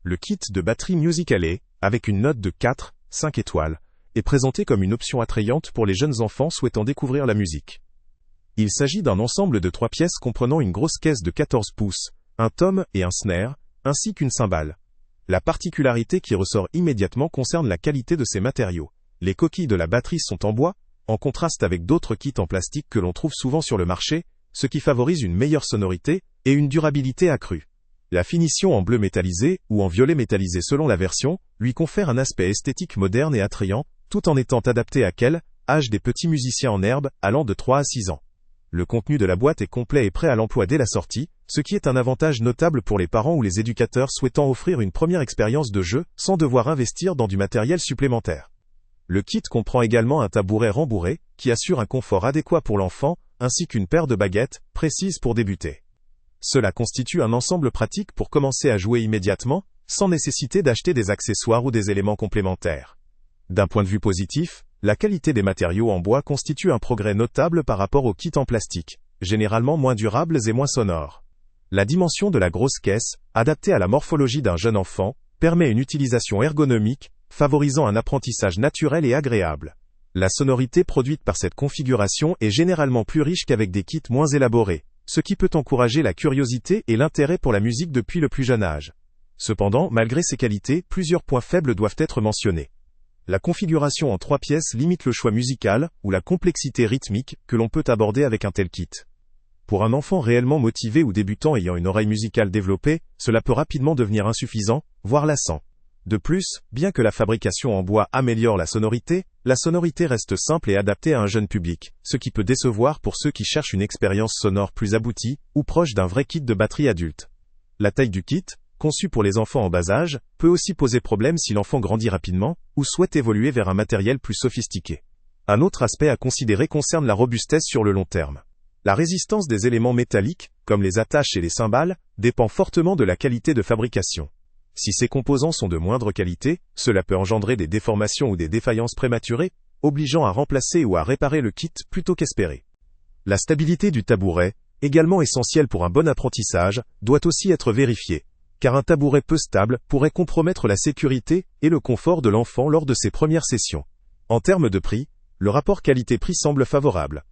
Le kit de batterie Musical.ly, avec une note de 4, 5 étoiles, est présenté comme une option attrayante pour les jeunes enfants souhaitant découvrir la musique. Il s'agit d'un ensemble de 3 pièces comprenant une grosse caisse de 14 pouces, un tom et un snare, ainsi qu'une cymbale. La particularité qui ressort immédiatement concerne la qualité de ces matériaux. Les coquilles de la batterie sont en bois, en contraste avec d'autres kits en plastique que l'on trouve souvent sur le marché, ce qui favorise une meilleure sonorité et une durabilité accrue. La finition en bleu métallisé, ou en violet métallisé selon la version, lui confère un aspect esthétique moderne et attrayant, tout en étant adapté à quel âge des petits musiciens en herbe allant de 3 à 6 ans. Le contenu de la boîte est complet et prêt à l'emploi dès la sortie, ce qui est un avantage notable pour les parents ou les éducateurs souhaitant offrir une première expérience de jeu sans devoir investir dans du matériel supplémentaire. Le kit comprend également un tabouret rembourré, qui assure un confort adéquat pour l'enfant, ainsi qu'une paire de baguettes, précises pour débuter. Cela constitue un ensemble pratique pour commencer à jouer immédiatement, sans nécessité d'acheter des accessoires ou des éléments complémentaires. D'un point de vue positif, la qualité des matériaux en bois constitue un progrès notable par rapport aux kits en plastique, généralement moins durables et moins sonores. La dimension de la grosse caisse, adaptée à la morphologie d'un jeune enfant, permet une utilisation ergonomique, favorisant un apprentissage naturel et agréable. La sonorité produite par cette configuration est généralement plus riche qu'avec des kits moins élaborés, ce qui peut encourager la curiosité et l'intérêt pour la musique depuis le plus jeune âge. Cependant, malgré ces qualités, plusieurs points faibles doivent être mentionnés. La configuration en 3 pièces limite le choix musical, ou la complexité rythmique, que l'on peut aborder avec un tel kit. Pour un enfant réellement motivé ou débutant ayant une oreille musicale développée, cela peut rapidement devenir insuffisant, voire lassant. De plus, bien que la fabrication en bois améliore la sonorité reste simple et adaptée à un jeune public, ce qui peut décevoir pour ceux qui cherchent une expérience sonore plus aboutie, ou proche d'un vrai kit de batterie adulte. La taille du kit, conçu pour les enfants en bas âge, peut aussi poser problème si l'enfant grandit rapidement, ou souhaite évoluer vers un matériel plus sophistiqué. Un autre aspect à considérer concerne la robustesse sur le long terme. La résistance des éléments métalliques, comme les attaches et les cymbales, dépend fortement de la qualité de fabrication. Si ces composants sont de moindre qualité, cela peut engendrer des déformations ou des défaillances prématurées, obligeant à remplacer ou à réparer le kit plutôt qu'espérer. La stabilité du tabouret, également essentielle pour un bon apprentissage, doit aussi être vérifiée, car un tabouret peu stable pourrait compromettre la sécurité et le confort de l'enfant lors de ses premières sessions. En termes de prix, le rapport qualité-prix semble favorable.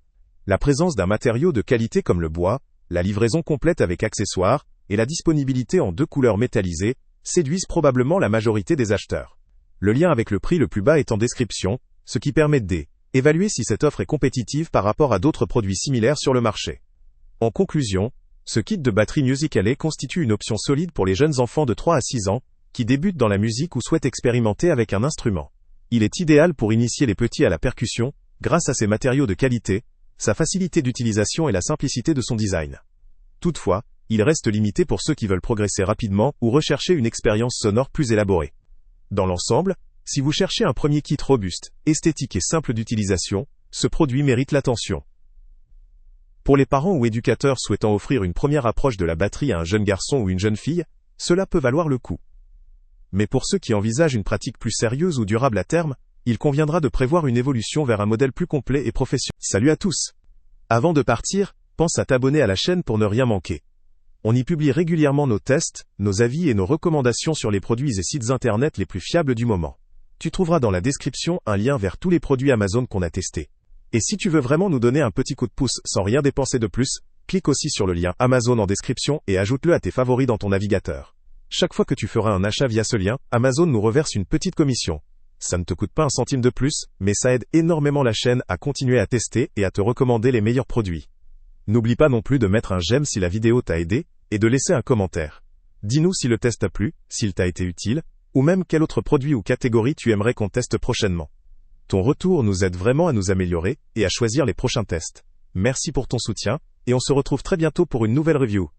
La présence d'un matériau de qualité comme le bois, la livraison complète avec accessoires, et la disponibilité en 2 couleurs métallisées, séduisent probablement la majorité des acheteurs. Le lien avec le prix le plus bas est en description, ce qui permet d'évaluer si cette offre est compétitive par rapport à d'autres produits similaires sur le marché. En conclusion, ce kit de batterie Musical.ly constitue une option solide pour les jeunes enfants de 3 à 6 ans, qui débutent dans la musique ou souhaitent expérimenter avec un instrument. Il est idéal pour initier les petits à la percussion, grâce à ses matériaux de qualité, sa facilité d'utilisation et la simplicité de son design. Toutefois, il reste limité pour ceux qui veulent progresser rapidement ou rechercher une expérience sonore plus élaborée. Dans l'ensemble, si vous cherchez un premier kit robuste, esthétique et simple d'utilisation, ce produit mérite l'attention. Pour les parents ou éducateurs souhaitant offrir une première approche de la batterie à un jeune garçon ou une jeune fille, cela peut valoir le coup. Mais pour ceux qui envisagent une pratique plus sérieuse ou durable à terme, il conviendra de prévoir une évolution vers un modèle plus complet et professionnel. Salut à tous! Avant de partir, pense à t'abonner à la chaîne pour ne rien manquer. On y publie régulièrement nos tests, nos avis et nos recommandations sur les produits et sites internet les plus fiables du moment. Tu trouveras dans la description un lien vers tous les produits Amazon qu'on a testés. Et si tu veux vraiment nous donner un petit coup de pouce sans rien dépenser de plus, clique aussi sur le lien Amazon en description et ajoute-le à tes favoris dans ton navigateur. Chaque fois que tu feras un achat via ce lien, Amazon nous reverse une petite commission. Ça ne te coûte pas un centime de plus, mais ça aide énormément la chaîne à continuer à tester et à te recommander les meilleurs produits. N'oublie pas non plus de mettre un j'aime si la vidéo t'a aidé, et de laisser un commentaire. Dis-nous si le test t'a plu, s'il t'a été utile, ou même quel autre produit ou catégorie tu aimerais qu'on teste prochainement. Ton retour nous aide vraiment à nous améliorer, et à choisir les prochains tests. Merci pour ton soutien, et on se retrouve très bientôt pour une nouvelle review.